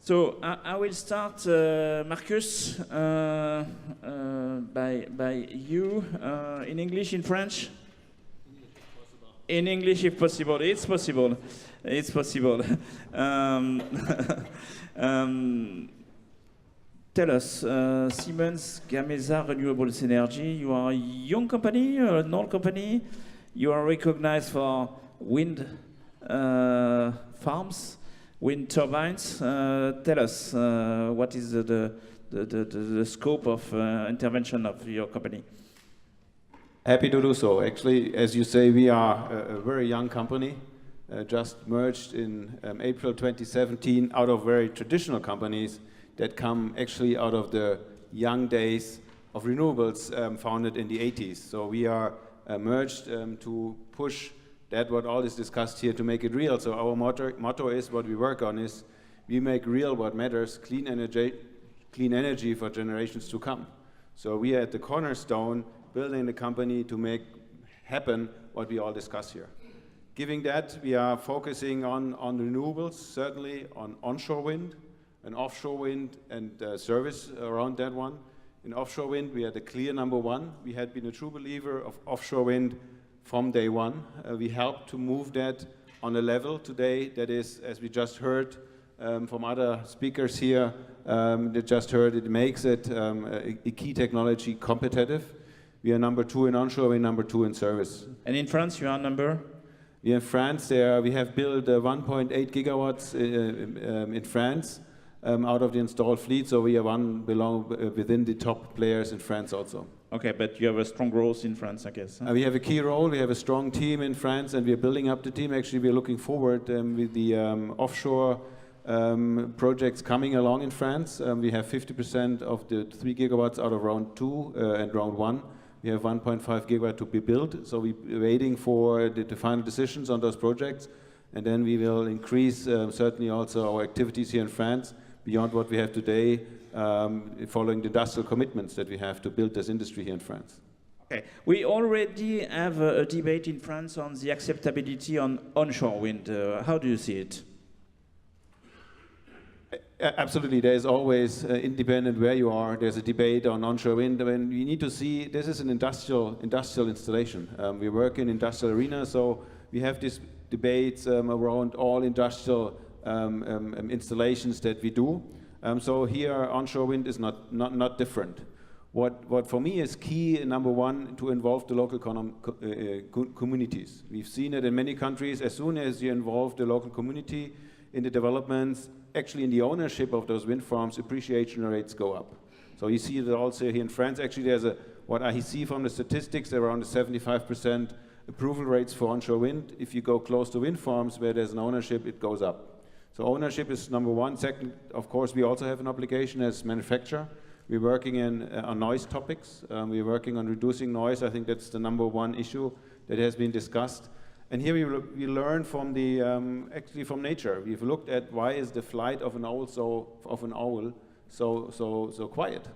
So I will start, Marcus, by you, in English, in French? In English, if possible. It's possible. It's possible. Tell us, Siemens Gamesa Renewable Energy, you are a young company, an old company. You are recognized for wind farms, wind turbines. Tell us, what is the scope of intervention of your company? Happy to do so. Actually, as you say, we are a very young company, just merged in April 2017 out of very traditional companies that come actually out of the young days of renewables founded in the 80s. So we are merged to push that what all is discussed here to make it real. So our motto is, what we work on is, we make real what matters, clean energy for generations to come. So we are at the cornerstone, building the company to make happen what we all discuss here. Given that, we are focusing on renewables, certainly on onshore wind and offshore wind and service around that one. In offshore wind, we are the clear number one. We had been a true believer of offshore wind from day one. We helped to move that on a level today that is, as we just heard from other speakers here, it makes it a key technology competitive. We are number two in onshore, we're number two in service. And in France, you are number? We in France, we have built 1.8 gigawatts in France out of the installed fleet, so we are within the top players in France also. Okay, but you have a strong growth in France, I guess. Huh? We have a key role, we have a strong team in France, and we are building up the team. Actually, we are looking forward with the offshore projects coming along in France. We have 50% of the 3 gigawatts out of round 2 and round 1. We have 1.5 gigawatt to be built, so we're waiting for the final decisions on those projects, and then we will increase certainly also our activities here in France beyond what we have today, following the industrial commitments that we have to build this industry here in France. Okay, we already have a debate in France on the acceptability on onshore wind. How do you see it? Absolutely, there is always, independent where you are, there's a debate on onshore wind. I mean, we need to see, this is an industrial installation. We work in industrial arena, so we have these debates around all industrial installations that we do. So here, onshore wind is not different. What for me is key, number one, to involve the local communities. We've seen it in many countries. As soon as you involve the local community in the developments, actually in the ownership of those wind farms, appreciation rates go up. So you see that also here in France. Actually, there's what I see from the statistics, around 75% approval rates for onshore wind. If you go close to wind farms where there's an ownership, it goes up. So ownership is number one. Second, of course, we also have an obligation as manufacturer. We're working on noise topics. We're working on reducing noise. I think that's the number one issue that has been discussed. And here we learn from actually from nature. We've looked at why is the flight of an owl so quiet.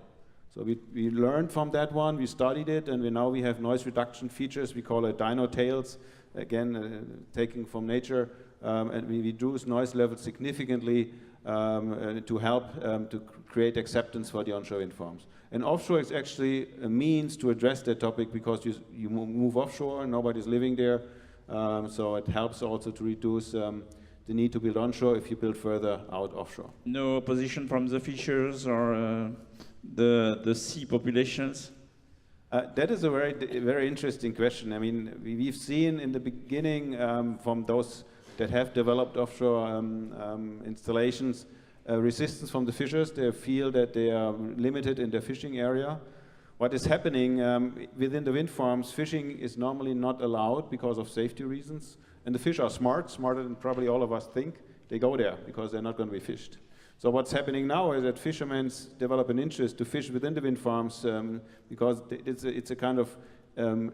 So we learned from that one. We studied it, and now we have noise reduction features. We call it dino tails, again taking from nature, and we reduce noise levels significantly to help to create acceptance for the onshore wind farms. And offshore is actually a means to address that topic because you move offshore and nobody's living there. So it helps also to reduce the need to build onshore if you build further out offshore. No opposition from the fishers or the sea populations? That is a very interesting question. I mean, we've seen in the beginning from those that have developed offshore installations resistance from the fishers. They feel that they are limited in their fishing area. What is happening within the wind farms, fishing is normally not allowed because of safety reasons. And the fish are smarter than probably all of us think. They go there because they're not going to be fished. So what's happening now is that fishermen develop an interest to fish within the wind farms because it's a kind of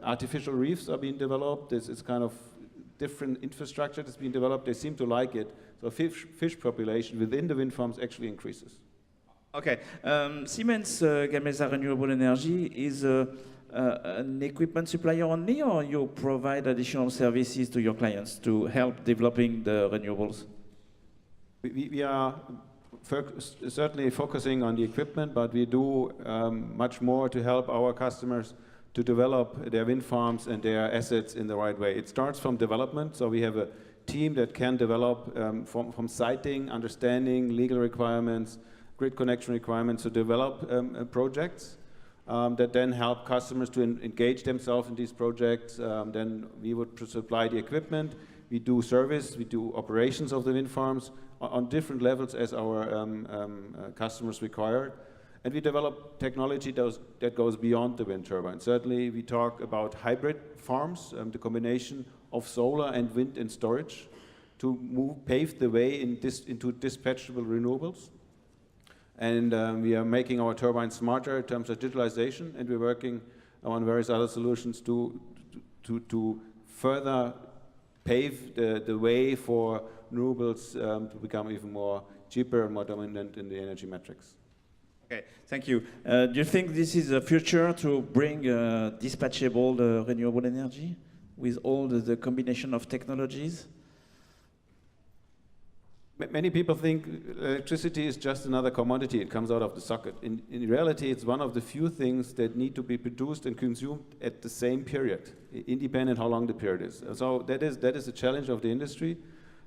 artificial reefs are being developed. It's kind of different infrastructure that's being developed. They seem to like it. So fish population within the wind farms actually increases. Okay, Siemens Gamesa Renewable Energy is an equipment supplier only, or you provide additional services to your clients to help developing the renewables? We are certainly focusing on the equipment, but we do much more to help our customers to develop their wind farms and their assets in the right way. It starts from development, so we have a team that can develop from siting, understanding legal requirements, grid connection requirements, to develop projects that then help customers to engage themselves in these projects. Then we would supply the equipment, we do service, we do operations of the wind farms on different levels as our customers require. And we develop technology that goes beyond the wind turbine. Certainly we talk about hybrid farms, the combination of solar and wind and storage to pave the way into dispatchable renewables. And we are making our turbines smarter in terms of digitalization, and we're working on various other solutions to further pave the way for renewables to become even more cheaper and more dominant in the energy metrics. Okay, thank you. Do you think this is the future to bring dispatchable renewable energy with all the combination of technologies? Many people think electricity is just another commodity. It comes out of the socket. In reality, it's one of the few things that need to be produced and consumed at the same period, independent how long the period is. So that is a challenge of the industry.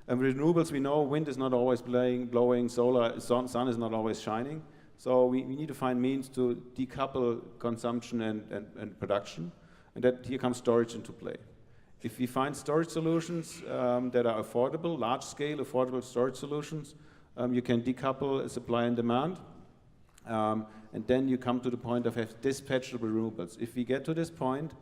And renewables, we know wind is not always blowing, solar, sun is not always shining. So we need to find means to decouple consumption and production. And that here comes storage into play. If we find storage solutions that are affordable, large-scale affordable storage solutions, you can decouple supply and demand, and then you come to the point of dispatchable renewables. If we get to this point,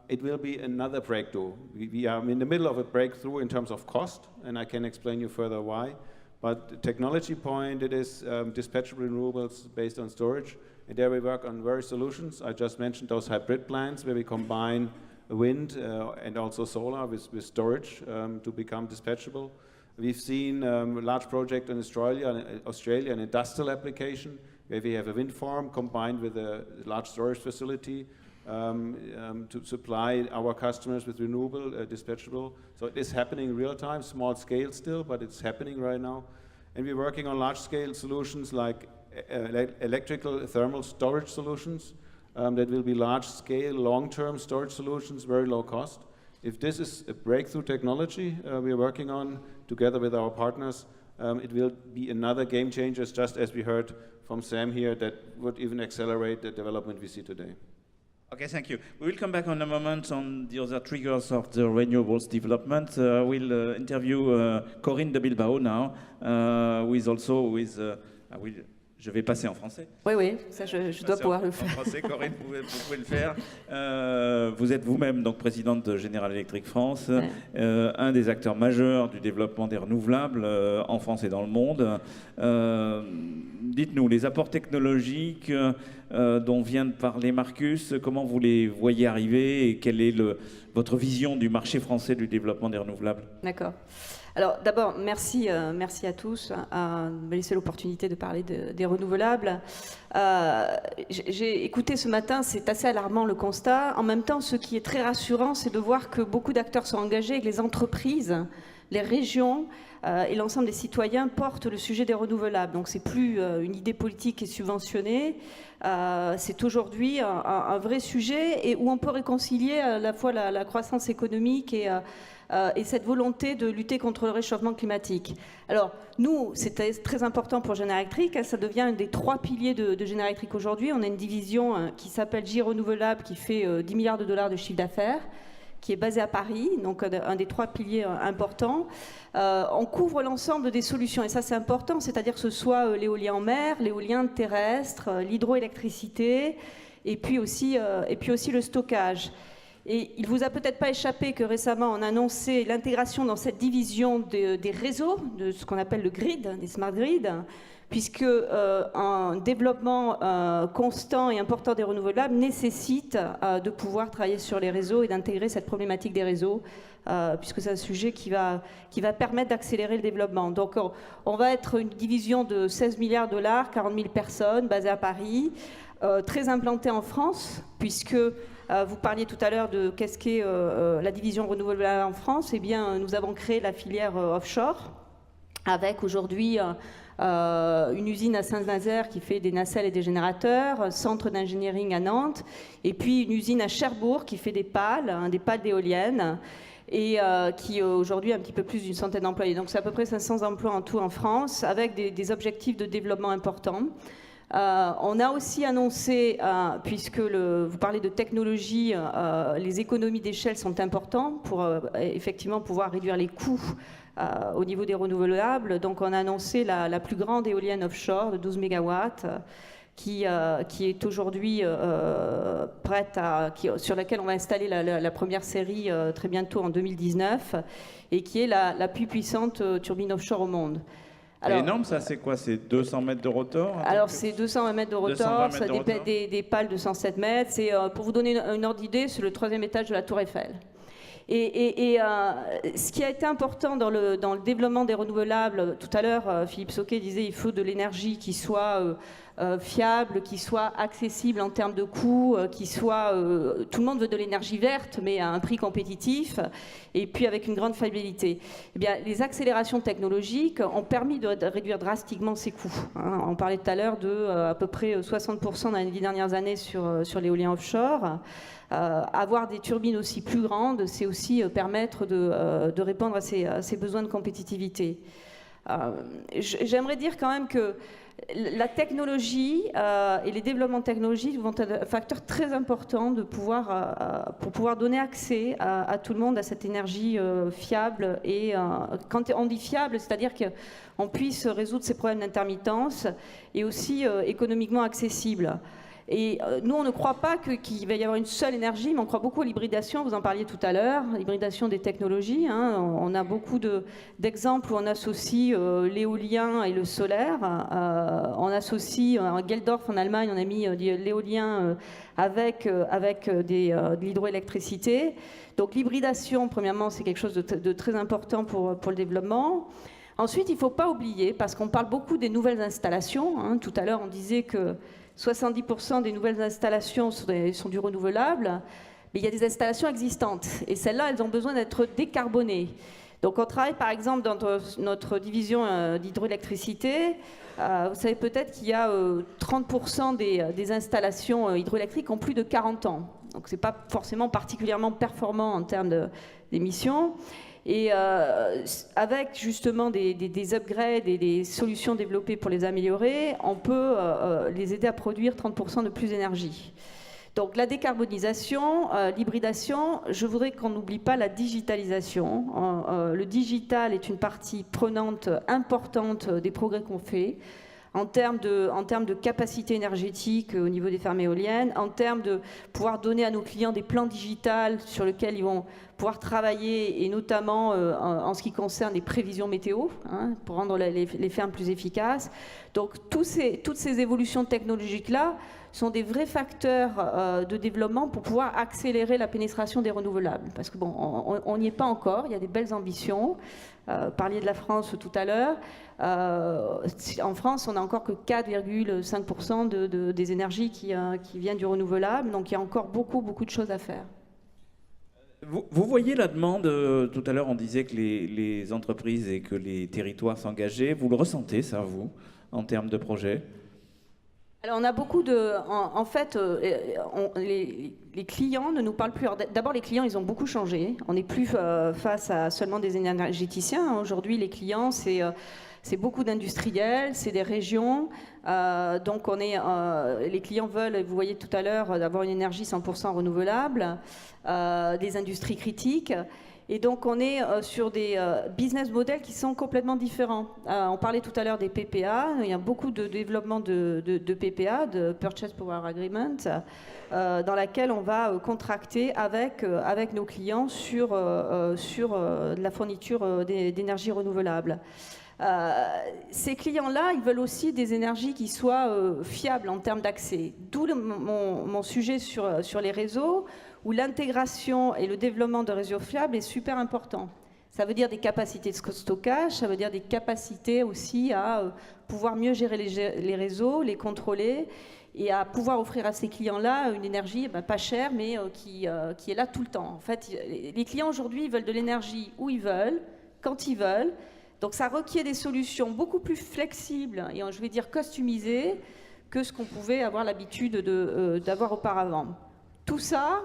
it will be another breakthrough. We are in the middle of a breakthrough in terms of cost, and I can explain you further why. But the technology point, it is dispatchable renewables based on storage, and there we work on various solutions. I just mentioned those hybrid plants where we combine wind and also solar with storage to become dispatchable. We've seen a large project in Australia, an industrial application, where we have a wind farm combined with a large storage facility to supply our customers with renewable, dispatchable. So it is happening in real time, small scale still, but it's happening right now. And we're working on large scale solutions like electrical thermal storage solutions. That will be large-scale, long-term storage solutions, very low cost. If this is a breakthrough technology we are working on together with our partners, it will be another game changer, just as we heard from Sam here, that would even accelerate the development we see today. Okay, thank you. We will come back on a moment on the other triggers of the renewables development. We'll interview Corinne de BILBAO now, who is also with... Je vais passer en français. Oui, oui, ça je dois pouvoir le faire. En français, Corinne, vous pouvez le faire. Vous êtes vous-même donc présidente de General Electric France, ouais. Un des acteurs majeurs du développement des renouvelables en France et dans le monde. Dites-nous, les apports technologiques dont vient de parler Marcus, comment vous les voyez arriver et quelle est votre vision du marché français du développement des renouvelables? D'accord. Alors d'abord, merci à tous de me laisser l'opportunité de parler des renouvelables. J'ai écouté ce matin, c'est assez alarmant le constat. En même temps, ce qui est très rassurant, c'est de voir que beaucoup d'acteurs sont engagés, que les entreprises, les régions et l'ensemble des citoyens portent le sujet des renouvelables. Donc c'est plus une idée politique qui est subventionnée, c'est aujourd'hui un vrai sujet et où on peut réconcilier à la fois la croissance économique et cette volonté de lutter contre le réchauffement climatique. Alors, nous, c'était très important pour General Electric, ça devient un des 3 piliers de General Electric aujourd'hui. On a une division qui s'appelle J Renouvelable, qui fait 10 milliards de dollars de chiffre d'affaires, qui est basée à Paris, donc un des 3 piliers importants. On couvre l'ensemble des solutions, et ça c'est important, c'est-à-dire que ce soit l'éolien en mer, l'éolien terrestre, l'hydroélectricité, et puis aussi le stockage. Et il ne vous a peut-être pas échappé que récemment on a annoncé l'intégration dans cette division des réseaux, de ce qu'on appelle le grid, des smart grids, puisque un développement constant et important des renouvelables nécessite de pouvoir travailler sur les réseaux et d'intégrer cette problématique des réseaux, puisque c'est un sujet qui va permettre d'accélérer le développement. Donc on va être une division de 16 milliards de dollars, 40 000 personnes, basée à Paris, très implantée en France, puisque vous parliez tout à l'heure de qu'est-ce qu'est la division renouvelable en France. Eh bien, nous avons créé la filière offshore, avec aujourd'hui une usine à Saint-Nazaire qui fait des nacelles et des générateurs, un centre d'engineering à Nantes, et puis une usine à Cherbourg qui fait des pales d'éoliennes, et qui aujourd'hui a un petit peu plus d'une centaine d'employés. Donc c'est à peu près 500 emplois en tout en France, avec des objectifs de développement importants. On a aussi annoncé, puisque vous parlez de technologie, les économies d'échelle sont importantes pour effectivement pouvoir réduire les coûts au niveau des renouvelables. Donc on a annoncé la plus grande éolienne offshore de 12 MW qui est aujourd'hui prête sur laquelle on va installer la première série très bientôt en 2019 et qui est la plus puissante turbine offshore au monde. Alors, énorme, ça c'est quoi? C'est 200 mètres de rotor? Alors c'est 220 mètres de rotor, ça des pales de 107 mètres. Pour vous donner une ordre d'idée, c'est le 3e étage de la Tour Eiffel. Et ce qui a été important dans le développement des renouvelables, tout à l'heure, Philippe Sauquet disait qu'il faut de l'énergie qui soit fiable, qui soit accessible en termes de coûts, qui soit... tout le monde veut de l'énergie verte, mais à un prix compétitif, et puis avec une grande fiabilité. Eh bien, les accélérations technologiques ont permis de réduire drastiquement ces coûts. Hein. On parlait tout à l'heure de à peu près 60% dans les 10 dernières années sur l'éolien offshore. Avoir des turbines aussi plus grandes, c'est aussi permettre de répondre à ces besoins de compétitivité. J'aimerais dire quand même que la technologie et les développements technologiques vont être un facteur très important pour pouvoir donner accès à tout le monde à cette énergie fiable. Et quand on dit fiable, c'est-à-dire qu'on puisse résoudre ces problèmes d'intermittence et aussi économiquement accessible. Et nous, on ne croit pas qu'il va y avoir une seule énergie, mais on croit beaucoup à l'hybridation. Vous en parliez tout à l'heure, l'hybridation des technologies. Hein. On a beaucoup d'exemples où on associe l'éolien et le solaire. On associe, à Geldorf en Allemagne, on a mis l'éolien avec de l'hydroélectricité. Donc l'hybridation, premièrement, c'est quelque chose de très important pour le développement. Ensuite, il ne faut pas oublier, parce qu'on parle beaucoup des nouvelles installations. Hein. Tout à l'heure, on disait que 70% des nouvelles installations sont du renouvelable, mais il y a des installations existantes. Et celles-là, elles ont besoin d'être décarbonées. Donc on travaille par exemple dans notre division d'hydroélectricité. Vous savez peut-être qu'il y a 30% des installations hydroélectriques qui ont plus de 40 ans. Donc ce n'est pas forcément particulièrement performant en termes d'émissions. Et avec justement des upgrades et des solutions développées pour les améliorer, on peut les aider à produire 30% de plus d'énergie. Donc la décarbonisation, l'hybridation, je voudrais qu'on n'oublie pas la digitalisation. Le digital est une partie prenante importante des progrès qu'on fait. En termes de capacité énergétique au niveau des fermes éoliennes, en termes de pouvoir donner à nos clients des plans digitales sur lesquels ils vont pouvoir travailler, et notamment en ce qui concerne les prévisions météo, hein, pour rendre les fermes plus efficaces. Donc toutes ces évolutions technologiques-là sont des vrais facteurs de développement pour pouvoir accélérer la pénétration des renouvelables. Parce que bon, on n'y est pas encore, il y a des belles ambitions. Parliez de la France tout à l'heure. En France, on n'a encore que 4,5% des énergies qui viennent du renouvelable, donc il y a encore beaucoup de choses à faire. Vous voyez la demande, tout à l'heure on disait que les entreprises et que les territoires s'engageaient, vous le ressentez ça, vous, en termes de projets? Alors on a beaucoup de... En fait, les clients ne nous parlent plus... D'abord, les clients, ils ont beaucoup changé. On n'est plus face à seulement des énergéticiens. Aujourd'hui, les clients, c'est beaucoup d'industriels, c'est des régions. Donc les clients veulent, vous voyez tout à l'heure, avoir une énergie 100% renouvelable, des industries critiques. Et donc on est sur des business models qui sont complètement différents. On parlait tout à l'heure des PPA, il y a beaucoup de développement de PPA, de Purchase Power Agreement, dans laquelle on va contracter avec nos clients sur la fourniture d'énergie renouvelable. Ces clients-là, ils veulent aussi des énergies qui soient fiables en termes d'accès. D'où mon sujet sur les réseaux, où l'intégration et le développement de réseaux fiables est super important. Ça veut dire des capacités de stockage, ça veut dire des capacités aussi à pouvoir mieux gérer les réseaux, les contrôler, et à pouvoir offrir à ces clients-là une énergie pas chère, mais qui est là tout le temps. En fait, les clients aujourd'hui veulent de l'énergie où ils veulent, quand ils veulent, Donc ça requiert des solutions beaucoup plus flexibles et je vais dire customisées que ce qu'on pouvait avoir l'habitude d'avoir auparavant. Tout ça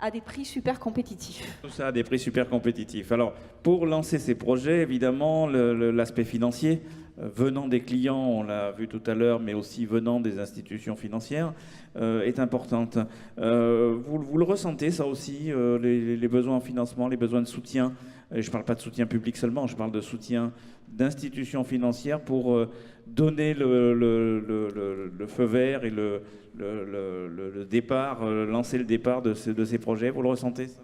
à des prix super compétitifs. Tout ça à des prix super compétitifs. Alors, pour lancer ces projets, évidemment, l'aspect financier, venant des clients, on l'a vu tout à l'heure, mais aussi venant des institutions financières, est importante. Vous le ressentez, ça aussi, les besoins en financement, les besoins de soutien. Et je ne parle pas de soutien public seulement, je parle de soutien d'institutions financières pour donner le feu vert et le départ, lancer le départ de ces projets. Vous le ressentez, ça?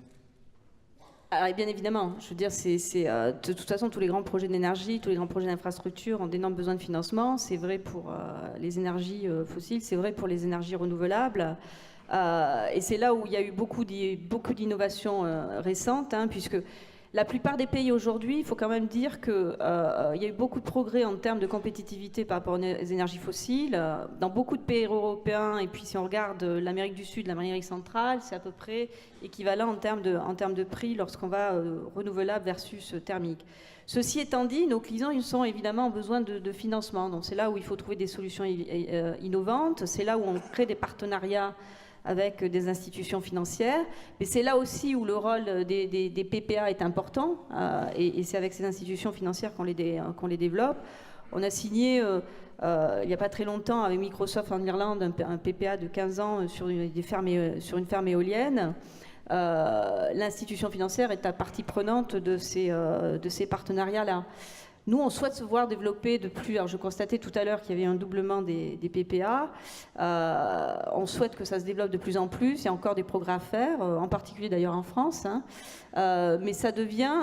Alors, bien évidemment, je veux dire, de toute façon, tous les grands projets d'énergie, tous les grands projets d'infrastructure ont d'énormes besoins de financement. C'est vrai pour les énergies fossiles, c'est vrai pour les énergies renouvelables. Et c'est là où il y a eu beaucoup d'innovations récentes, puisque la plupart des pays aujourd'hui, il faut quand même dire qu'il y a eu beaucoup de progrès en termes de compétitivité par rapport aux énergies fossiles. Dans beaucoup de pays européens, et puis si on regarde l'Amérique du Sud, l'Amérique centrale, c'est à peu près équivalent en termes de prix lorsqu'on va renouvelable versus thermique. Ceci étant dit, nos clients ils ont évidemment besoin de financement. Donc c'est là où il faut trouver des solutions innovantes. C'est là où on crée des partenariats avec des institutions financières, mais c'est là aussi où le rôle des PPA est important, et c'est avec ces institutions financières qu'on les développe. On a signé, il n'y a pas très longtemps, avec Microsoft en Irlande, un PPA de 15 ans sur une ferme éolienne. L'institution financière est à partie prenante de ces partenariats-là. Nous, on souhaite se voir développer de plus... Alors, je constatais tout à l'heure qu'il y avait un doublement des PPA. On souhaite que ça se développe de plus en plus. Il y a encore des progrès à faire, en particulier d'ailleurs en France. Mais ça devient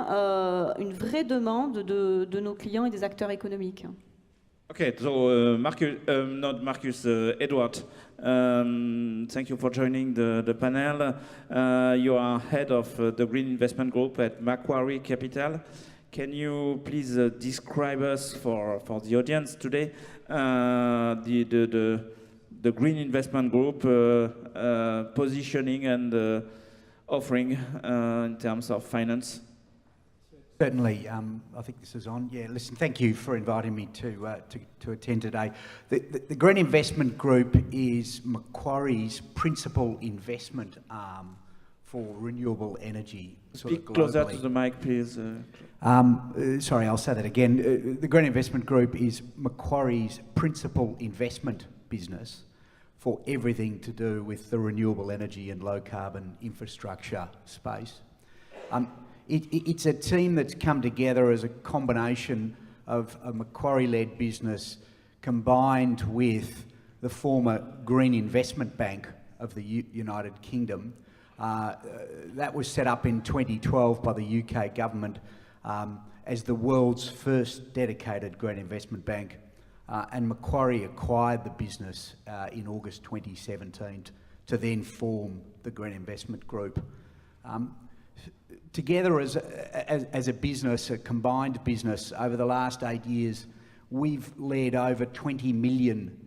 une vraie demande de nos clients et des acteurs économiques. Okay, so Edward, thank you for joining the panel. You are head of the Green Investment Group at Macquarie Capital. Can you please describe us for the audience today the Green Investment Group positioning and offering in terms of finance? Certainly, I think this is on. Yeah, listen, thank you for inviting me to attend today. The Green Investment Group is Macquarie's principal investment arm for renewable energy. Speak closer to the mic, please. Sorry, I'll say that again. The Green Investment Group is Macquarie's principal investment business for everything to do with the renewable energy and low carbon infrastructure space. It's a team that's come together as a combination of a Macquarie-led business combined with the former Green Investment Bank of the United Kingdom. That was set up in 2012 by the UK government as the world's first dedicated green investment bank, and Macquarie acquired the business in August 2017 to then form the Green Investment Group. Together as a business, a combined business, over the last 8 years, we've led over $20 billion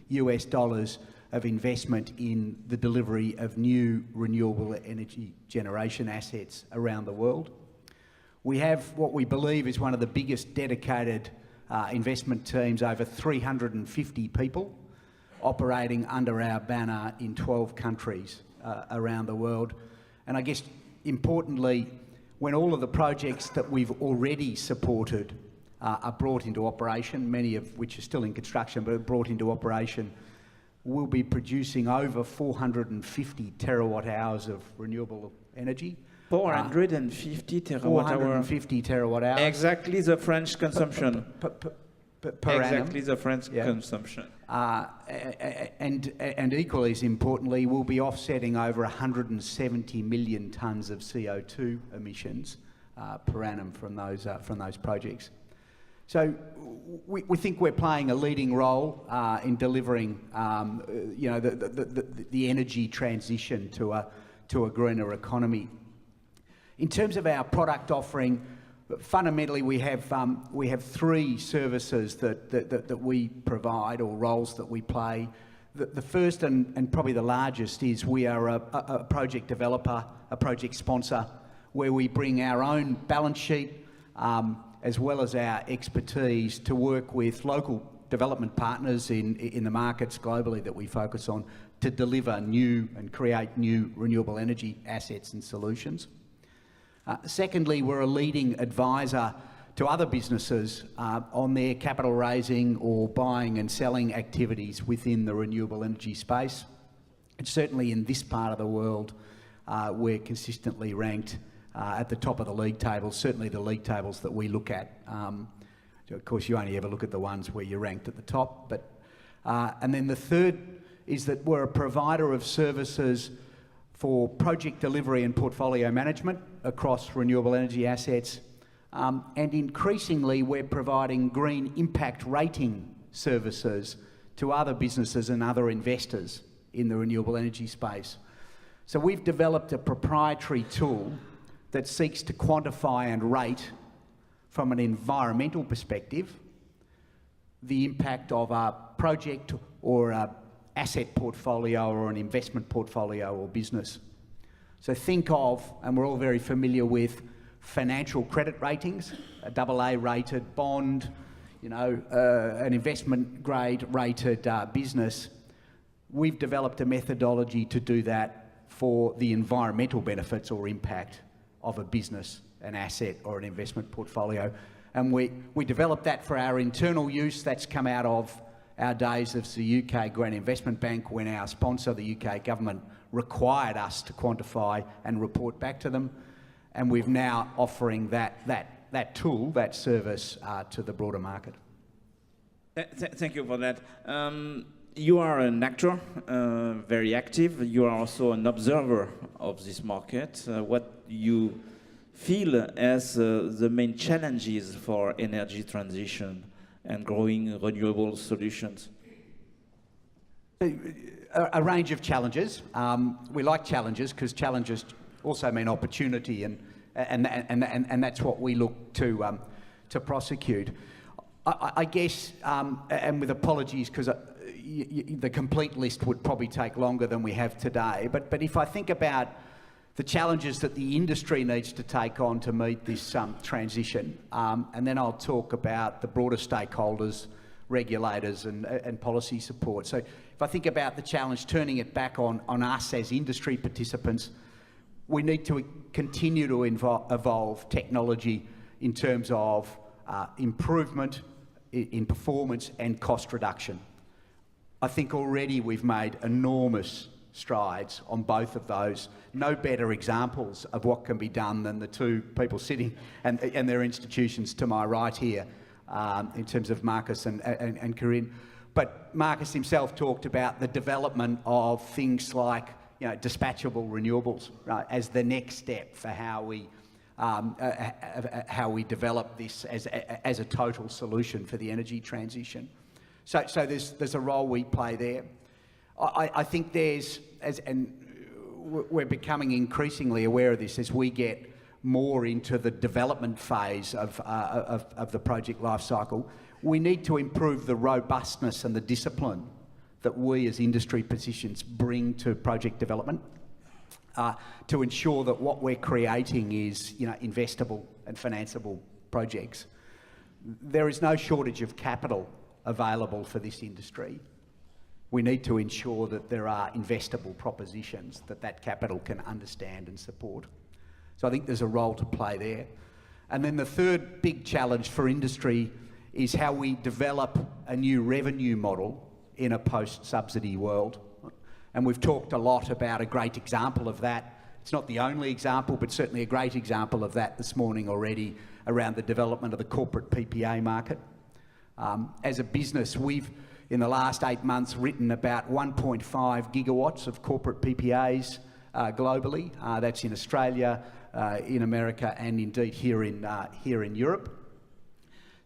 US dollars of investment in the delivery of new renewable energy generation assets around the world. We have what we believe is one of the biggest dedicated investment teams, over 350 people, operating under our banner in 12 countries around the world. And I guess importantly, when all of the projects that we've already supported are brought into operation, many of which are still in construction but are brought into operation, we'll be producing over 450 terawatt hours of renewable energy. 450 terawatt hours. 450 terawatt hours. Exactly the French consumption. Per exactly annum. The French consumption. And equally as importantly, we'll be offsetting over 170 million tonnes of CO2 emissions per annum from those projects. So we think we're playing a leading role in delivering, the energy transition to a greener economy. In terms of our product offering, fundamentally we have three services that we provide, or roles that we play. The first and probably the largest is we are a project developer, a project sponsor. where we bring our own balance sheet as well as our expertise to work with local development partners in the markets globally that we focus on to deliver new and create new renewable energy assets and solutions. Secondly, we're a leading advisor to other businesses on their capital raising or buying and selling activities within the renewable energy space. And certainly in this part of the world, we're consistently ranked at the top of the league tables, certainly the league tables that we look at. Of course, you only ever look at the ones where you're ranked at the top. And then the third is that we're a provider of services for project delivery and portfolio management across renewable energy assets. And increasingly, we're providing green impact rating services to other businesses and other investors in the renewable energy space. So we've developed a proprietary tool that seeks to quantify and rate from an environmental perspective the impact of a project or an asset portfolio or an investment portfolio or business. So think of, and we're all very familiar with, financial credit ratings, a AA rated bond, an investment grade rated business. We've developed a methodology to do that for the environmental benefits or impact of a business, an asset or an investment portfolio. And we developed that for our internal use. That's come out of our days as the UK Green Investment Bank, when our sponsor, the UK government, required us to quantify and report back to them. And we're now offering that tool, that service to the broader market. Thank you for that. You are an actor, very active. You are also an observer of this market. What you feel as the main challenges for energy transition and growing renewable solutions? A range of challenges. We like challenges because challenges also mean opportunity, and that's what we look to prosecute. I guess, and with apologies, because the complete list would probably take longer than we have today, but if I think about the challenges that the industry needs to take on to meet this transition, and then I'll talk about the broader stakeholders, regulators and policy support. So if I think about the challenge, turning it back on us as industry participants, we need to continue to evolve technology in terms of improvement in performance and cost reduction. I think already we've made enormous strides on both of those. No better examples of what can be done than the two people sitting and their institutions to my right here, in terms of Marcus and Corinne. But Marcus himself talked about the development of things like dispatchable renewables, right, as the next step for how we develop this as a total solution for the energy transition. So there's a role we play there. I think we're becoming increasingly aware of this as we get more into the development phase of the project life cycle. We need to improve the robustness and the discipline that we as industry positions bring to project development to ensure that what we're creating is investable and financeable projects. There is no shortage of capital available for this industry. We need to ensure that there are investable propositions that capital can understand and support. So I think there's a role to play there. And then the third big challenge for industry is how we develop a new revenue model in a post-subsidy world. And we've talked a lot about a great example of that. It's not the only example, but certainly a great example of that this morning already around the development of the corporate PPA market. As a business, we've, in the last 8 months, written about 1.5 gigawatts of corporate PPAs globally. That's in Australia, in America, and indeed here in Europe.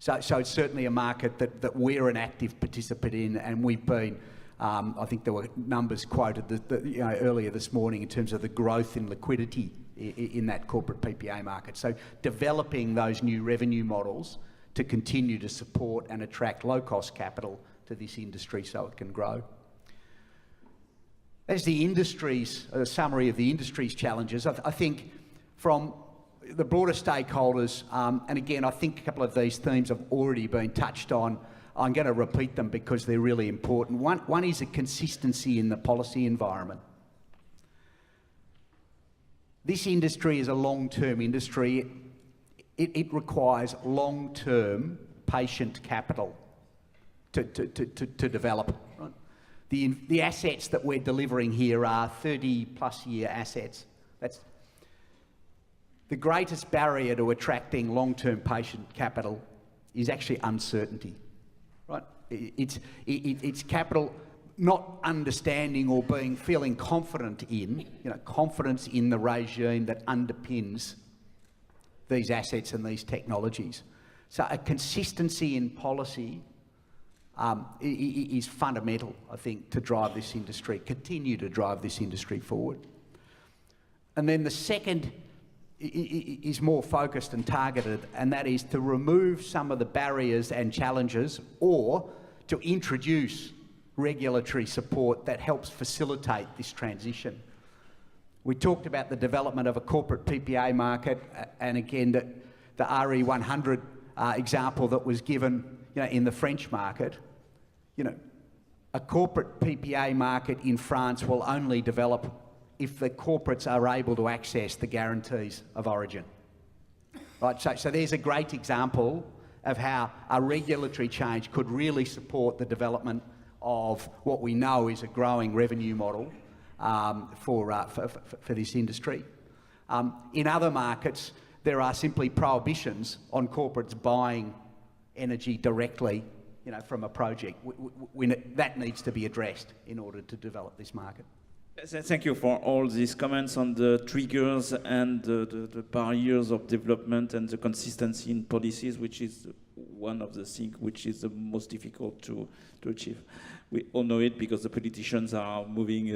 So it's certainly a market that we're an active participant in, and we've been, I think there were numbers quoted earlier this morning in terms of the growth in liquidity in that corporate PPA market. So developing those new revenue models to continue to support and attract low-cost capital to this industry so it can grow. As the industry's, a summary of the industry's challenges, I think from the broader stakeholders, and again, I think a couple of these themes have already been touched on. I'm going to repeat them because they're really important. One is a consistency in the policy environment. This industry is a long-term industry. It requires long-term, patient capital to develop. Right? The assets that we're delivering here are 30-plus year assets. That's the greatest barrier to attracting long-term patient capital is actually uncertainty. Right? It's capital not understanding or feeling confident in, confidence in the regime that underpins these assets and these technologies. So a consistency in policy is fundamental, I think, to drive this industry, continue to drive this industry forward. And then the second is more focused and targeted, and that is to remove some of the barriers and challenges or to introduce regulatory support that helps facilitate this transition. We talked about the development of a corporate PPA market, and again, the RE100 example that was given in the French market. A corporate PPA market in France will only develop if the corporates are able to access the guarantees of origin. Right, so there's a great example of how a regulatory change could really support the development of what we know is a growing revenue model for this industry. In other markets, there are simply prohibitions on corporates buying energy directly from a project. That needs to be addressed in order to develop this market. Thank you for all these comments on the triggers and the barriers of development and the consistency in policies, which is one of the things which is the most difficult to achieve. We all know it because the politicians are moving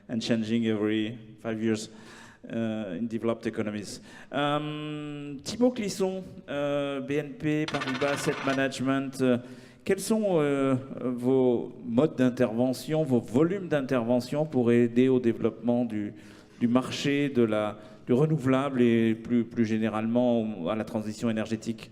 and changing every 5 years in developed economies. Thibaud Clisson, BNP Paribas Asset Management, quels sont vos modes d'intervention, vos volumes d'intervention pour aider au développement du marché, du renouvelable et plus généralement à la transition énergétique?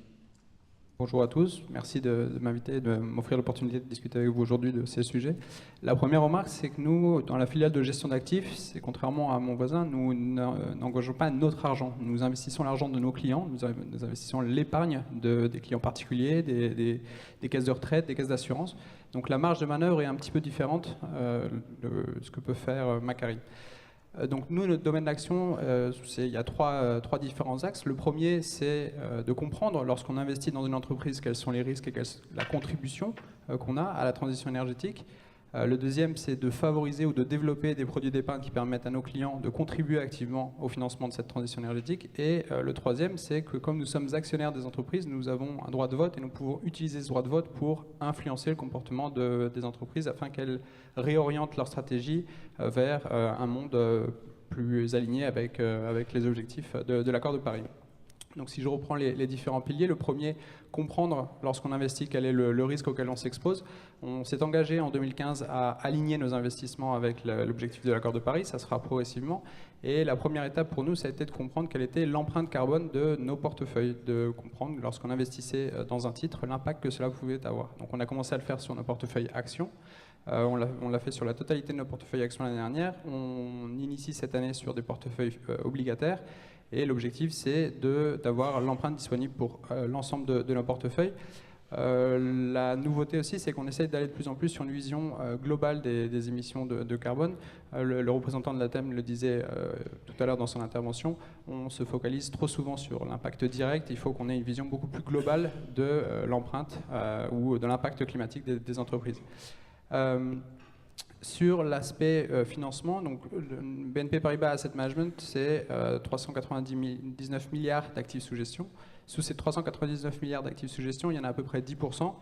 Bonjour à tous, merci de m'inviter, de m'offrir l'opportunité de discuter avec vous aujourd'hui de ces sujets. La première remarque, c'est que nous, dans la filiale de gestion d'actifs, c'est contrairement à mon voisin, nous n'engageons pas notre argent. Nous investissons l'argent de nos clients, nous investissons l'épargne des clients particuliers, des caisses de retraite, des caisses d'assurance. Donc la marge de manœuvre est un petit peu différente de ce que peut faire Macquarie. Donc nous, notre domaine d'action, il y a trois différents axes. Le premier, c'est de comprendre, lorsqu'on investit dans une entreprise, quels sont les risques et la contribution qu'on a à la transition énergétique. Le deuxième, c'est de favoriser ou de développer des produits d'épargne qui permettent à nos clients de contribuer activement au financement de cette transition énergétique. Et le troisième, c'est que comme nous sommes actionnaires des entreprises, nous avons un droit de vote et nous pouvons utiliser ce droit de vote pour influencer le comportement des entreprises afin qu'elles réorientent leur stratégie vers un monde plus aligné avec les objectifs de l'accord de Paris. Donc si je reprends les différents piliers, le premier, comprendre lorsqu'on investit quel est le risque auquel on s'expose. On s'est engagé en 2015 à aligner nos investissements avec l'objectif de l'accord de Paris, ça sera progressivement. Et la première étape pour nous, ça a été de comprendre quelle était l'empreinte carbone de nos portefeuilles, de comprendre lorsqu'on investissait dans un titre l'impact que cela pouvait avoir. Donc on a commencé à le faire sur nos portefeuilles actions. On l'a fait sur la totalité de nos portefeuilles actions l'année dernière. On initie cette année sur des portefeuilles obligataires. Et l'objectif, c'est d'avoir l'empreinte disponible pour l'ensemble de nos portefeuilles. La nouveauté aussi, c'est qu'on essaie d'aller de plus en plus sur une vision globale des émissions de carbone. Le représentant de la thème le disait tout à l'heure dans son intervention, on se focalise trop souvent sur l'impact direct. Il faut qu'on ait une vision beaucoup plus globale de l'empreinte ou de l'impact climatique des entreprises. Sur l'aspect financement, donc le BNP Paribas Asset Management, c'est 399 milliards d'actifs sous gestion. Sous ces 399 milliards d'actifs sous gestion, il y en a à peu près 10%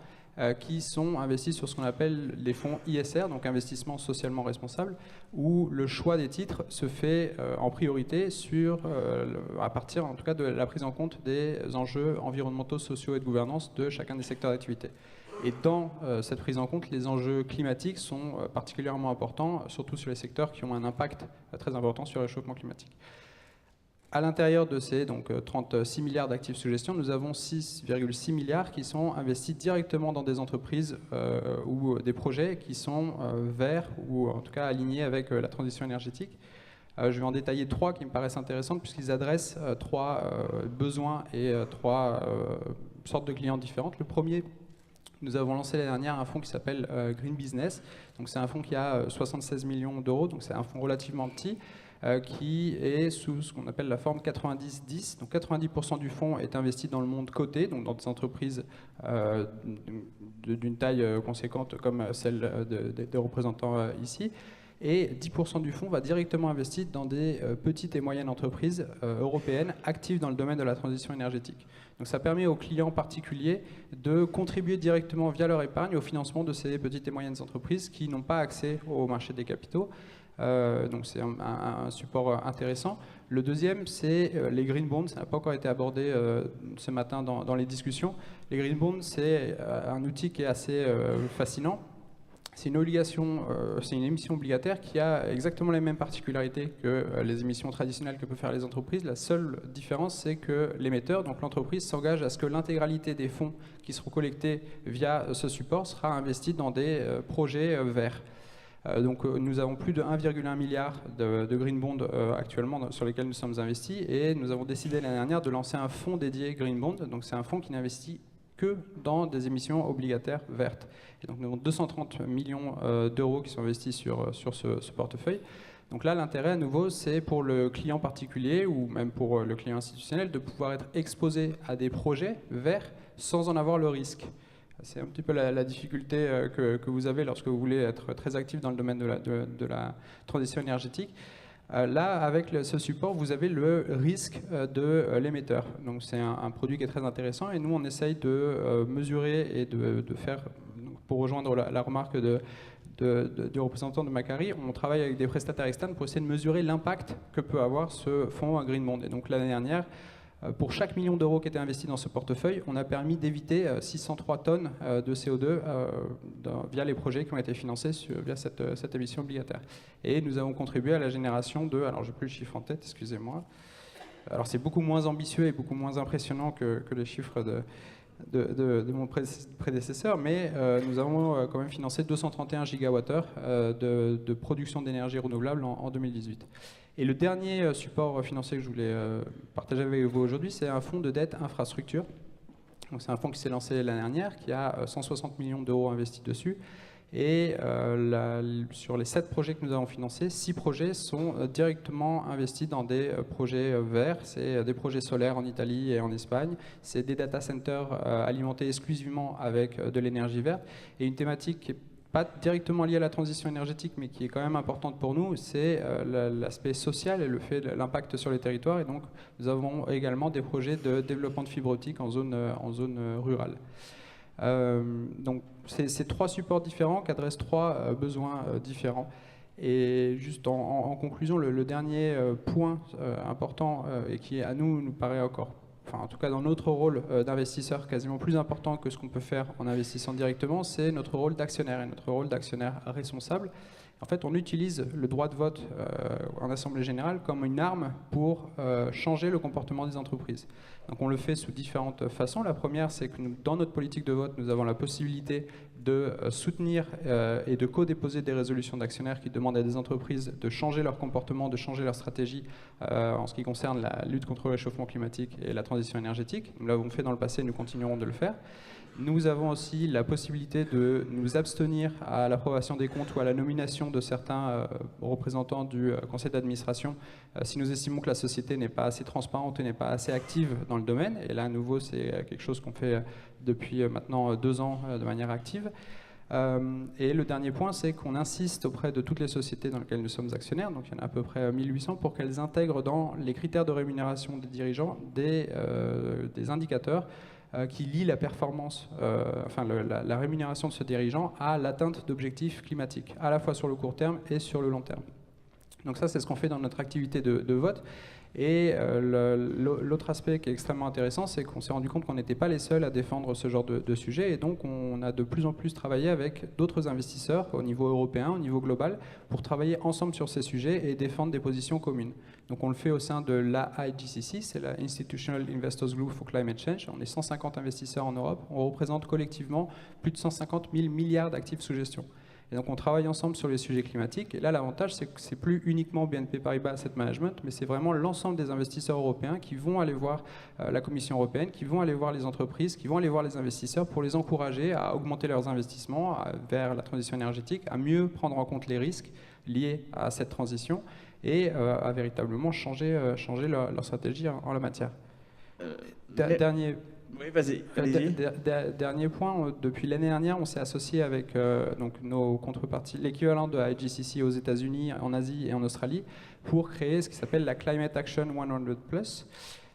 qui sont investis sur ce qu'on appelle les fonds ISR, donc investissement socialement responsable, où le choix des titres se fait en priorité à partir en tout cas de la prise en compte des enjeux environnementaux, sociaux et de gouvernance de chacun des secteurs d'activité. Et dans cette prise en compte, les enjeux climatiques sont particulièrement importants, surtout sur les secteurs qui ont un impact très important sur le réchauffement climatique. À l'intérieur de ces 36 milliards d'actifs sous gestion, nous avons 6,6 milliards qui sont investis directement dans des entreprises ou des projets qui sont verts ou en tout cas alignés avec la transition énergétique. Je vais en détailler 3 qui me paraissent intéressantes puisqu'ils adressent 3 besoins et 3 sortes de clients différentes. Le premier, nous avons lancé l'année dernière un fonds qui s'appelle Green Business. Donc c'est un fonds qui a 76 millions d'euros, donc c'est un fonds relativement petit qui est sous ce qu'on appelle la forme 90-10. Donc 90% du fonds est investi dans le monde coté, donc dans des entreprises d'une taille conséquente comme celle des représentants ici. Et 10% du fonds va directement investir dans des petites et moyennes entreprises européennes actives dans le domaine de la transition énergétique. Donc ça permet aux clients particuliers de contribuer directement via leur épargne au financement de ces petites et moyennes entreprises qui n'ont pas accès au marché des capitaux. Donc c'est un support intéressant. Le deuxième, c'est les green bonds. Ça n'a pas encore été abordé ce matin dans les discussions. Les green bonds, c'est un outil qui est assez fascinant. C'est une obligation, c'est une émission obligataire qui a exactement les mêmes particularités que les émissions traditionnelles que peuvent faire les entreprises. La seule différence, c'est que l'émetteur, donc l'entreprise, s'engage à ce que l'intégralité des fonds qui seront collectés via ce support sera investie dans des projets verts. Donc nous avons plus de 1,1 milliard de green bonds actuellement sur lesquels nous sommes investis et nous avons décidé l'année dernière de lancer un fonds dédié green bond. Donc c'est un fonds qui n'investit que dans des émissions obligataires vertes. Et donc nous avons 230 millions d'euros qui sont investis sur ce portefeuille. Donc là, l'intérêt à nouveau, c'est pour le client particulier ou même pour le client institutionnel de pouvoir être exposé à des projets verts sans en avoir le risque. C'est un petit peu la difficulté que vous avez lorsque vous voulez être très actif dans le domaine de la transition énergétique. Là, avec ce support, vous avez le risque de l'émetteur. Donc c'est un produit qui est très intéressant et nous, on essaye de mesurer et de faire, pour rejoindre la remarque du représentant de Macquarie, on travaille avec des prestataires externes pour essayer de mesurer l'impact que peut avoir ce fonds à Green Bond. Et donc l'année dernière, pour chaque million d'euros qui était investi dans ce portefeuille, on a permis d'éviter 603 tonnes de CO2 via les projets qui ont été financés via cette émission obligataire. Et nous avons contribué à la génération de, alors je n'ai plus le chiffre en tête, excusez-moi. Alors c'est beaucoup moins ambitieux et beaucoup moins impressionnant que les chiffres de mon prédécesseur, mais nous avons quand même financé 231 gigawattheures de production d'énergie renouvelable en 2018. Et le dernier support financier que je voulais partager avec vous aujourd'hui, c'est un fonds de dette infrastructure. C'est un fonds qui s'est lancé l'année dernière, qui a 160 millions d'euros investis dessus. Et sur les 7 projets que nous avons financés, 6 projets sont directement investis dans des projets verts. C'est des projets solaires en Italie et en Espagne. C'est des data centers alimentés exclusivement avec de l'énergie verte. Et une thématique qui est pas directement liée à la transition énergétique, mais qui est quand même importante pour nous, c'est l'aspect social et l'impact sur les territoires. Et donc, nous avons également des projets de développement de fibre optique en zone rurale. Donc, c'est 3 supports différents qui adressent 3 besoins différents. Et juste en conclusion, le dernier point important et qui à nous paraît encore, enfin en tout cas dans notre rôle d'investisseur quasiment plus important que ce qu'on peut faire en investissant directement, c'est notre rôle d'actionnaire et notre rôle d'actionnaire responsable. En fait, on utilise le droit de vote en Assemblée générale comme une arme pour changer le comportement des entreprises. Donc on le fait sous différentes façons. La première, c'est que dans notre politique de vote, nous avons la possibilité de soutenir et de co-déposer des résolutions d'actionnaires qui demandent à des entreprises de changer leur comportement, de changer leur stratégie en ce qui concerne la lutte contre le réchauffement climatique et la transition énergétique. Nous l'avons fait dans le passé et nous continuerons de le faire. Nous avons aussi la possibilité de nous abstenir à l'approbation des comptes ou à la nomination de certains représentants du conseil d'administration si nous estimons que la société n'est pas assez transparente et n'est pas assez active dans le domaine. Et là, à nouveau, c'est quelque chose qu'on fait depuis maintenant 2 ans de manière active. Et le dernier point, c'est qu'on insiste auprès de toutes les sociétés dans lesquelles nous sommes actionnaires, donc il y en a à peu près 1800, pour qu'elles intègrent dans les critères de rémunération des dirigeants des indicateurs qui lie la performance, la rémunération de ce dirigeant à l'atteinte d'objectifs climatiques, à la fois sur le court terme et sur le long terme. Donc ça, c'est ce qu'on fait dans notre activité de vote. Et l'autre aspect qui est extrêmement intéressant, c'est qu'on s'est rendu compte qu'on n'était pas les seuls à défendre ce genre de sujet. Et donc, on a de plus en plus travaillé avec d'autres investisseurs au niveau européen, au niveau global, pour travailler ensemble sur ces sujets et défendre des positions communes. Donc, on le fait au sein de l'IGCC, c'est la Institutional Investors Group for Climate Change. On est 150 investisseurs en Europe. On représente collectivement plus de 150 000 milliards d'actifs sous gestion. Et donc on travaille ensemble sur les sujets climatiques. Et là, l'avantage, c'est que ce n'est plus uniquement BNP Paribas Asset Management, mais c'est vraiment l'ensemble des investisseurs européens qui vont aller voir la Commission européenne, qui vont aller voir les entreprises, qui vont aller voir les investisseurs pour les encourager à augmenter leurs investissements vers la transition énergétique, à mieux prendre en compte les risques liés à cette transition et à véritablement changer leur stratégie en la matière. Oui, vas-y. Dernier point, depuis l'année dernière, on s'est associé avec donc nos contreparties, l'équivalent de IGCC aux États-Unis, en Asie et en Australie, pour créer ce qui s'appelle la Climate Action 100+.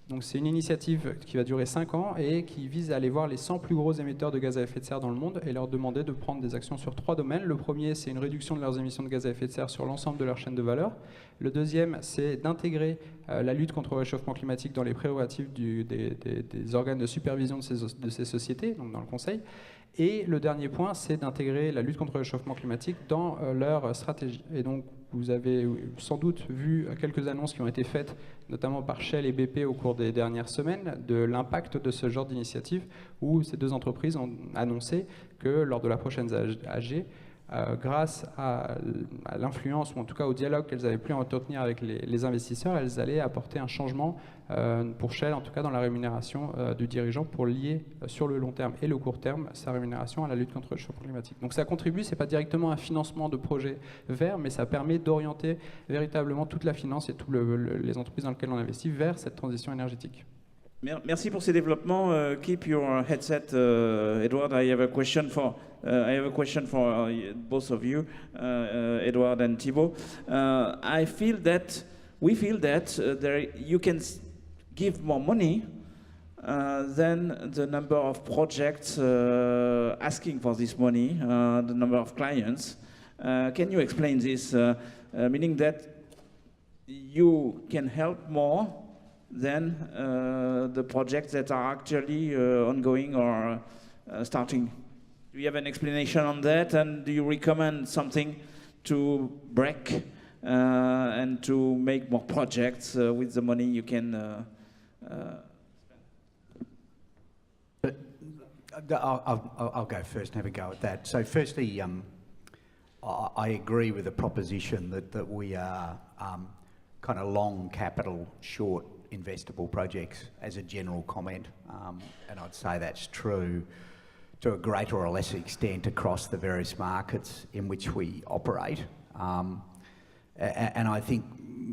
Donc c'est une initiative qui va durer 5 ans et qui vise à aller voir les 100 plus gros émetteurs de gaz à effet de serre dans le monde et leur demander de prendre des actions sur 3 domaines. Le premier, c'est une réduction de leurs émissions de gaz à effet de serre sur l'ensemble de leur chaîne de valeur. Le deuxième, c'est d'intégrer la lutte contre le réchauffement climatique dans les prérogatives des organes de supervision de ces sociétés, donc dans le Conseil. Et le dernier point, c'est d'intégrer la lutte contre le réchauffement climatique dans leur stratégie. Et donc, vous avez sans doute vu quelques annonces qui ont été faites, notamment par Shell et BP au cours des dernières semaines, de l'impact de ce genre d'initiative, où ces deux entreprises ont annoncé que lors de la prochaine AG, grâce à l'influence, ou en tout cas au dialogue qu'elles avaient pu entretenir avec les investisseurs, elles allaient apporter un changement pour Shell, en tout cas dans la rémunération du dirigeant, pour lier sur le long terme et le court terme sa rémunération à la lutte contre le réchauffement climatique. Donc ça contribue, ce n'est pas directement un financement de projets verts, mais ça permet d'orienter véritablement toute la finance et toutes les entreprises dans lesquelles on investit vers cette transition énergétique. Merci pour ces développements. Keep your headset, Edward. I have a question for both of you, Edward and Thibaud. We feel that you can give more money than the number of projects asking for this money, the number of clients. Can you explain this? Meaning that you can help more than the projects that are actually ongoing or starting. Do you have an explanation on that, and do you recommend something to break and to make more projects with the money you can spend? I'll go first and have a go at that. So firstly, I agree with the proposition that we are kind of long capital, short investable projects as a general comment, and I'd say that's true to a greater or lesser extent across the various markets in which we operate. And I think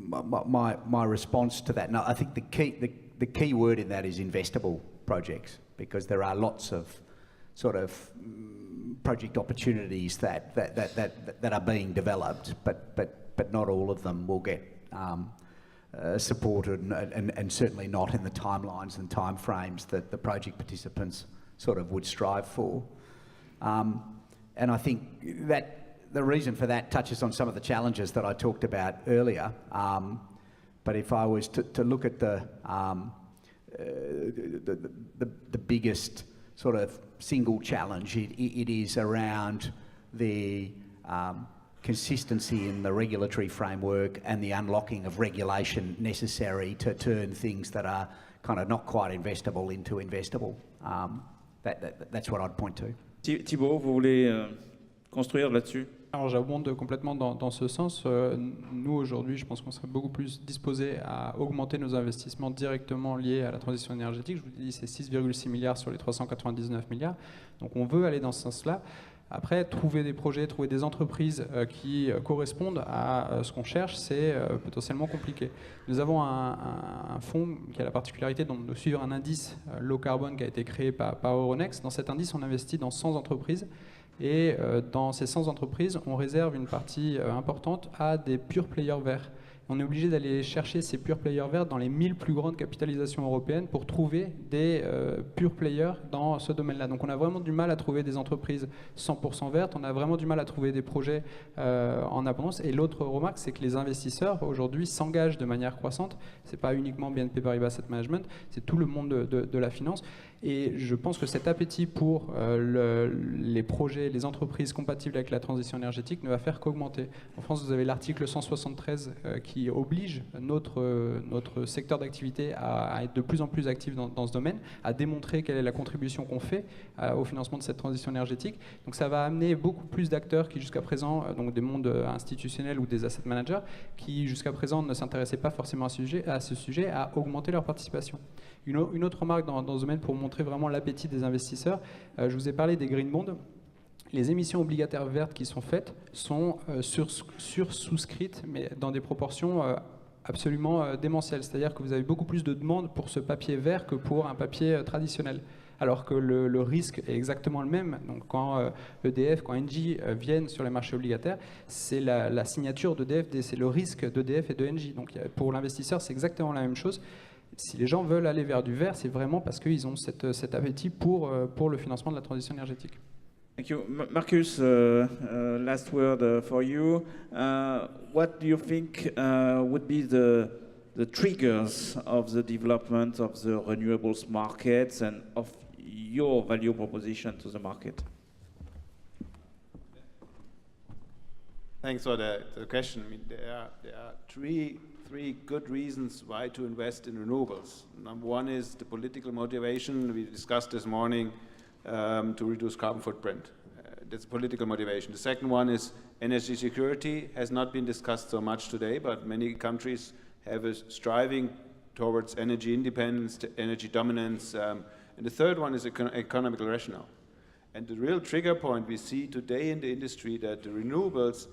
my response to that, and I think the key word in that is investable projects, because there are lots of sort of project opportunities that are being developed, but not all of them will get supported, and certainly not in the timelines and timeframes that the project participants sort of would strive for. And I think that the reason for that touches on some of the challenges that I talked about earlier. But if I was to look at the biggest sort of single challenge, it is around the consistency in the regulatory framework and the unlocking of regulation necessary to turn things that are kind of not quite investable into investable. That's what I'd point to. Thibaud, vous voulez construire là-dessus? Alors j'abonde complètement dans ce sens. Nous aujourd'hui, je pense qu'on serait beaucoup plus disposés à augmenter nos investissements directement liés à la transition énergétique. Je vous dis, c'est 6,6 milliards sur les 399 milliards. Donc on veut aller dans ce sens-là. Après, trouver des projets, trouver des entreprises qui correspondent à ce qu'on cherche, c'est potentiellement compliqué. Nous avons un fonds qui a la particularité de suivre un indice low carbone qui a été créé par Euronext. Dans cet indice, on investit dans 100 entreprises. Et dans ces 100 entreprises, on réserve une partie importante à des pure players verts. on est obligé d'aller chercher ces pure players verts dans les 1000 plus grandes capitalisations européennes pour trouver des pure players dans ce domaine-là. Donc on a vraiment du mal à trouver des entreprises 100% vertes, on a vraiment du mal à trouver des projets en abondance. Et l'autre remarque, c'est que les investisseurs aujourd'hui s'engagent de manière croissante. C'est pas uniquement BNP Paribas Asset Management, c'est tout le monde de la finance. Et je pense que cet appétit pour les projets, les entreprises compatibles avec la transition énergétique ne va faire qu'augmenter. En France, vous avez l'article 173 qui oblige notre secteur d'activité à être de plus en plus actif dans ce domaine, à démontrer quelle est la contribution qu'on fait au financement de cette transition énergétique. Donc ça va amener beaucoup plus d'acteurs qui jusqu'à présent, donc des mondes institutionnels ou des asset managers, qui jusqu'à présent ne s'intéressaient pas forcément à ce sujet, à augmenter leur participation. Une autre remarque dans ce domaine pour montrer vraiment l'appétit des investisseurs, je vous ai parlé des green bonds. Les émissions obligataires vertes qui sont faites sont sur-souscrites, mais dans des proportions absolument démentielles. C'est-à-dire que vous avez beaucoup plus de demandes pour ce papier vert que pour un papier traditionnel. Alors que le risque est exactement le même. Donc quand EDF, quand Engie viennent sur les marchés obligataires, c'est la signature d'EDF, c'est le risque d'EDF et de Engie. Donc pour l'investisseur, c'est exactement la même chose. Si les gens veulent aller vers du vert, c'est vraiment parce qu'ils ont cet appétit pour le financement de la transition énergétique. Thank you. Marcus, last word for you. What do you think would be the triggers of the development of the renewables markets and of your value proposition to the market? Thanks for the question. I mean, there are three good reasons why to invest in renewables. Number one is the political motivation we discussed this morning to reduce carbon footprint. That's political motivation. The second one is energy security. Has not been discussed so much today, but many countries have a striving towards energy independence, energy dominance. And the third one is economical rationale. And the real trigger point we see today in the industry that the renewables,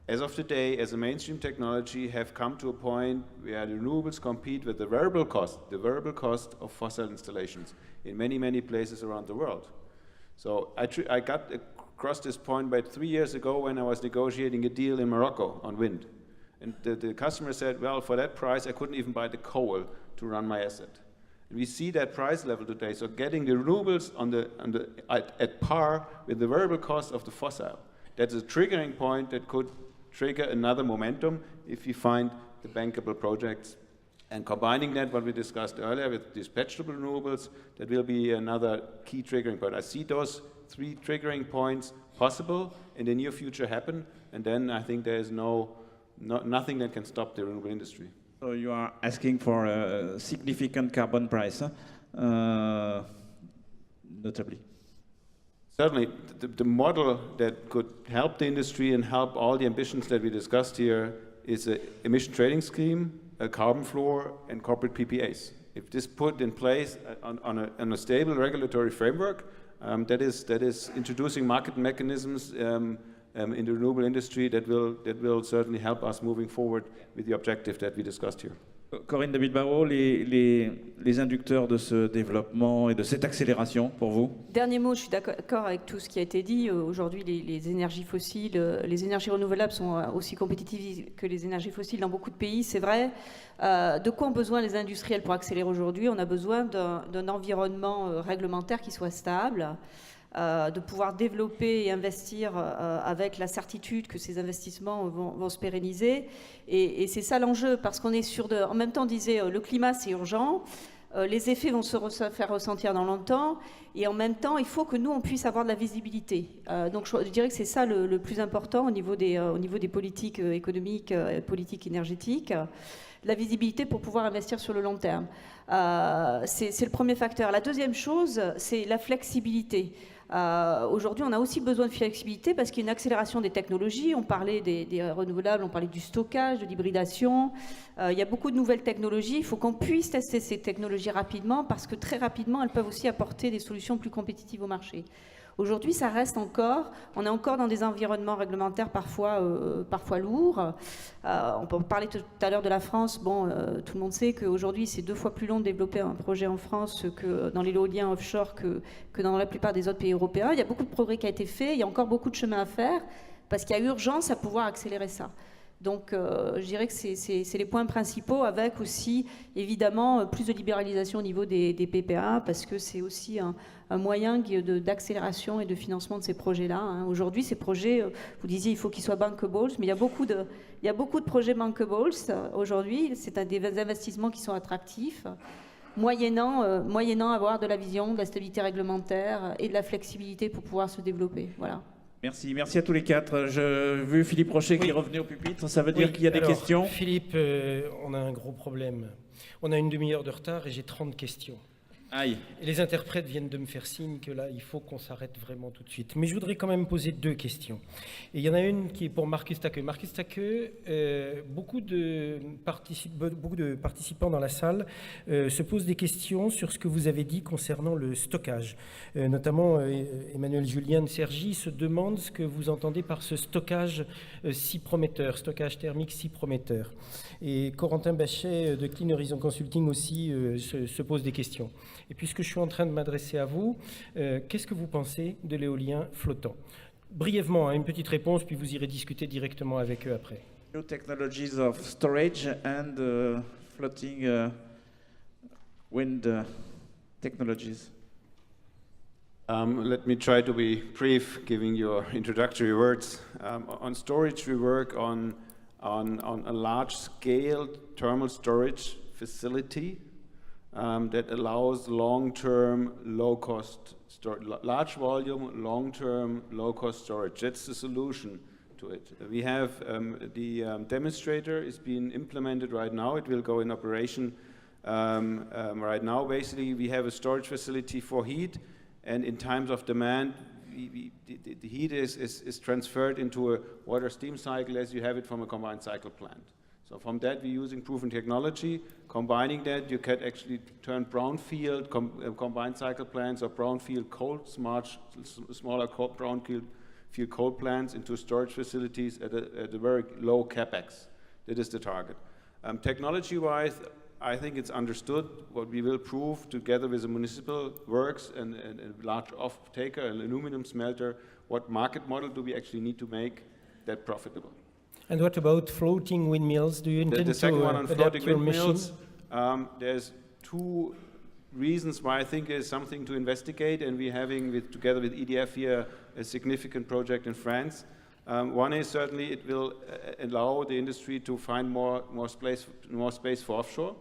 as of today, as a mainstream technology, have come to a point where the renewables compete with the variable cost of fossil installations in many, many places around the world. So I got across this point by 3 years ago when I was negotiating a deal in Morocco on wind. And the customer said, well, for that price, I couldn't even buy the coal to run my asset. And we see that price level today. So getting the renewables at par with the variable cost of the fossil, that's a triggering point that could trigger another momentum if we find the bankable projects. And combining that, what we discussed earlier, with dispatchable renewables, that will be another key triggering point. I see those three triggering points possible in the near future happen, and then I think there is nothing that can stop the renewable industry. So you are asking for a significant carbon price, notably. Certainly, the model that could help the industry and help all the ambitions that we discussed here is an emission trading scheme, a carbon floor, and corporate PPAs. If this put in place on a stable regulatory framework, that is introducing market mechanisms in the renewable industry that will certainly help us moving forward with the objective that we discussed here. Corinne de BILBAO, les inducteurs de ce développement et de cette accélération pour vous? Dernier mot, je suis d'accord avec tout ce qui a été dit. Aujourd'hui, les énergies fossiles, les énergies renouvelables sont aussi compétitives que les énergies fossiles dans beaucoup de pays, c'est vrai. De quoi ont besoin les industriels pour accélérer aujourd'hui? On a besoin d'un environnement réglementaire qui soit stable, de pouvoir développer et investir avec la certitude que ces investissements vont se pérenniser. Et c'est ça l'enjeu, parce qu'on est en même temps, on disait, le climat c'est urgent, les effets vont se faire ressentir dans longtemps, et en même temps, il faut que nous, on puisse avoir de la visibilité. Donc je dirais que c'est ça le plus important au niveau des politiques économiques, politiques énergétiques. La visibilité pour pouvoir investir sur le long terme. C'est le premier facteur. La deuxième chose, c'est la flexibilité. Aujourd'hui, on a aussi besoin de flexibilité parce qu'il y a une accélération des technologies. On parlait des renouvelables, on parlait du stockage, de l'hybridation. Il y a beaucoup de nouvelles technologies. Il faut qu'on puisse tester ces technologies rapidement parce que très rapidement, elles peuvent aussi apporter des solutions plus compétitives au marché. Aujourd'hui, ça reste encore, on est encore dans des environnements réglementaires parfois lourds. On peut parler tout à l'heure de la France. Bon, tout le monde sait qu'aujourd'hui, c'est 2 fois plus long de développer un projet en France que dans l'éolien offshore que dans la plupart des autres pays européens. Il y a beaucoup de progrès qui a été fait, il y a encore beaucoup de chemin à faire parce qu'il y a urgence à pouvoir accélérer ça. Donc je dirais que c'est les points principaux, avec aussi évidemment plus de libéralisation au niveau des PPA, parce que c'est aussi un moyen d'accélération et de financement de ces projets-là, hein. Aujourd'hui, ces projets, vous disiez il faut qu'ils soient bankables, mais il y a beaucoup de projets bankables aujourd'hui. C'est des investissements qui sont attractifs, moyennant avoir de la vision, de la stabilité réglementaire et de la flexibilité pour pouvoir se développer. Voilà. Merci à tous les quatre. J'ai vu Philippe Rocher qui est revenu au pupitre, ça veut dire qu'il y a des questions. Philippe, on a un gros problème. On a une demi-heure de retard et j'ai 30 questions. Aïe. Et les interprètes viennent de me faire signe que là, il faut qu'on s'arrête vraiment tout de suite. Mais je voudrais quand même poser 2 questions. Et il y en a une qui est pour Marcus TACKE. Marcus TACKE, beaucoup de participants dans la salle se posent des questions sur ce que vous avez dit concernant le stockage. Notamment, Emmanuel Julien de Sergi se demande ce que vous entendez par ce stockage si prometteur, stockage thermique si prometteur. Et Corentin Bachet de Clean Horizon Consulting aussi se pose des questions. Et puisque je suis en train de m'adresser à vous, qu'est-ce que vous pensez de l'éolien flottant? Brièvement, une petite réponse, puis vous irez discuter directement avec eux après. New technologies of storage and floating wind technologies. Let me try to be brief, giving your introductory words. On storage, we work on a large-scale thermal storage facility that allows long-term, low-cost storage, large volume, long-term, low-cost storage. That's the solution to it. We have the demonstrator is being implemented right now. It will go in operation right now. Basically, we have a storage facility for heat, and in times of demand, the heat is transferred into a water steam cycle as you have it from a combined cycle plant. So from that, we're using proven technology. Combining that, you can actually turn brownfield combined cycle plants or brownfield coal, smaller brownfield coal plants into storage facilities at a very low capex. That is the target. Technology-wise, I think it's understood. What we will prove together with the municipal works and a large off-taker, an aluminum smelter, what market model do we actually need to make that profitable? And what about floating windmills? Do you intend the second to one on floating your windmills, there's 2 reasons why I think there's something to investigate, and we're having, together with EDF here, a significant project in France. One is certainly it will allow the industry to find more space for offshore.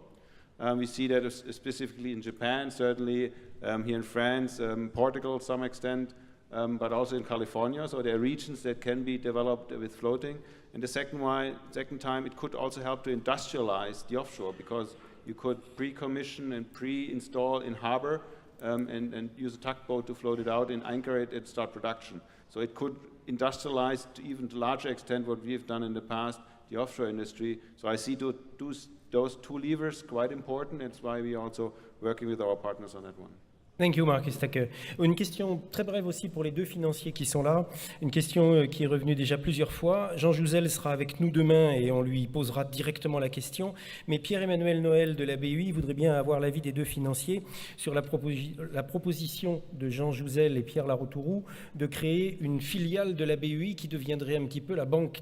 We see that specifically in Japan, certainly here in France, Portugal to some extent, but also in California. So there are regions that can be developed with floating. And the second time, it could also help to industrialize the offshore, because you could pre-commission and pre-install in harbor and use a tugboat to float it out and anchor it and start production. So it could industrialize to even to larger extent what we have done in the past, the offshore industry. So I see those 2 levers quite important. That's why we are also working with our partners on that one. Thank you, Marcus TACKE. Une question très brève aussi pour les 2 financiers qui sont là. Une question qui est revenue déjà plusieurs fois. Jean Jouzel sera avec nous demain et on lui posera directement la question. Mais Pierre-Emmanuel Noël de la BUI voudrait bien avoir l'avis des 2 financiers sur la proposition de Jean Jouzel et Pierre Laroutourou de créer une filiale de la BUI qui deviendrait un petit peu la banque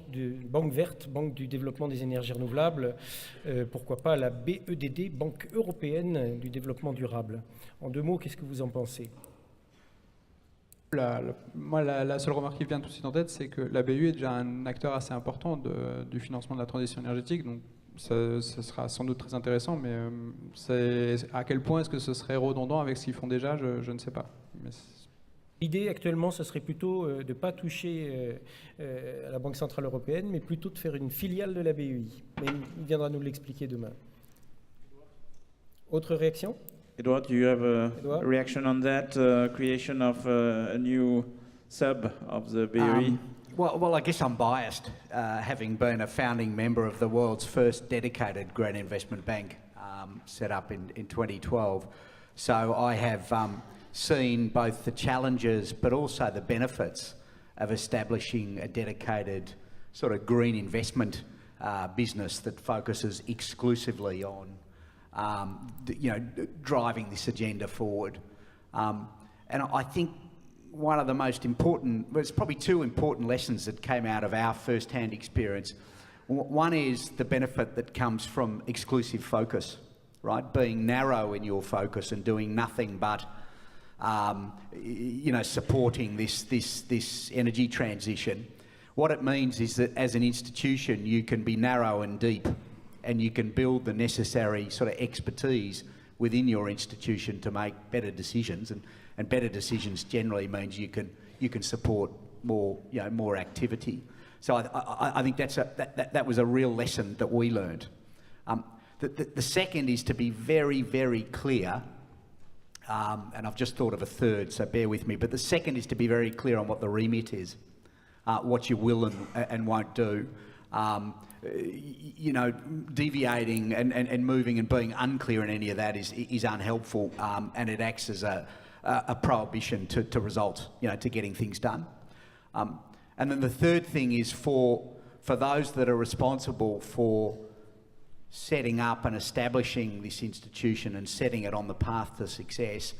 verte, banque du développement des énergies renouvelables. Pourquoi pas la BEDD, Banque européenne du développement durable. En 2 mots, qu'est-ce que vous en pensez? Moi, la seule remarque qui vient tout de suite en tête, c'est que la BU est déjà un acteur assez important du financement de la transition énergétique, donc ce sera sans doute très intéressant, mais à quel point est-ce que ce serait redondant avec ce qu'ils font déjà, je ne sais pas. L'idée actuellement, ce serait plutôt de ne pas toucher à la Banque Centrale Européenne, mais plutôt de faire une filiale de la BUI. Mais il viendra nous l'expliquer demain. Autre réaction? Edouard, do you have a reaction on that creation of a new sub of the BOE? Well, I guess I'm biased, having been a founding member of the world's first dedicated green investment bank set up in 2012. So I have seen both the challenges but also the benefits of establishing a dedicated sort of green investment business that focuses exclusively on driving this agenda forward. And I think one of the most important, well, it's probably 2 important lessons that came out of our first-hand experience. One is the benefit that comes from exclusive focus, right? Being narrow in your focus and doing nothing but, supporting this energy transition. What it means is that as an institution, you can be narrow and deep, and you can build the necessary sort of expertise within your institution to make better decisions, and better decisions generally means you can support more activity. So I think that was a real lesson that we learned. The second is to be very, very clear, and I've just thought of a third, so bear with me, but the second is to be very clear on what the remit is, what you will and won't do. Deviating and moving and being unclear in any of that is unhelpful, and it acts as a prohibition to results, to getting things done. And then the third thing is for those that are responsible for setting up and establishing this institution and setting it on the path to success,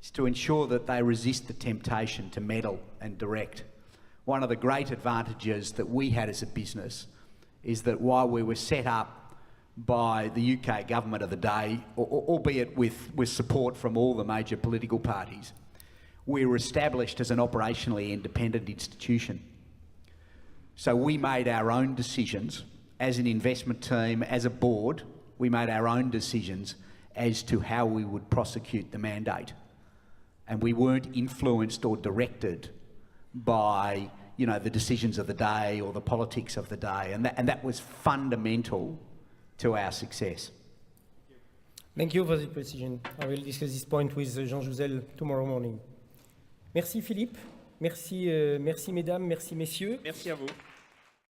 is to ensure that they resist the temptation to meddle and direct. One of the great advantages that we had as a business is that while we were set up by the UK government of the day, albeit with support from all the major political parties, we were established as an operationally independent institution. So we made our own decisions as an investment team, as a board. We made our own decisions as to how we would prosecute the mandate. And we weren't influenced or directed by the decisions of the day or the politics of the day, and that was fundamental to our success. Thank you for the precision. I will discuss this point with Jean Jouzel tomorrow morning. Merci Philippe, merci mesdames, merci messieurs. Merci à vous.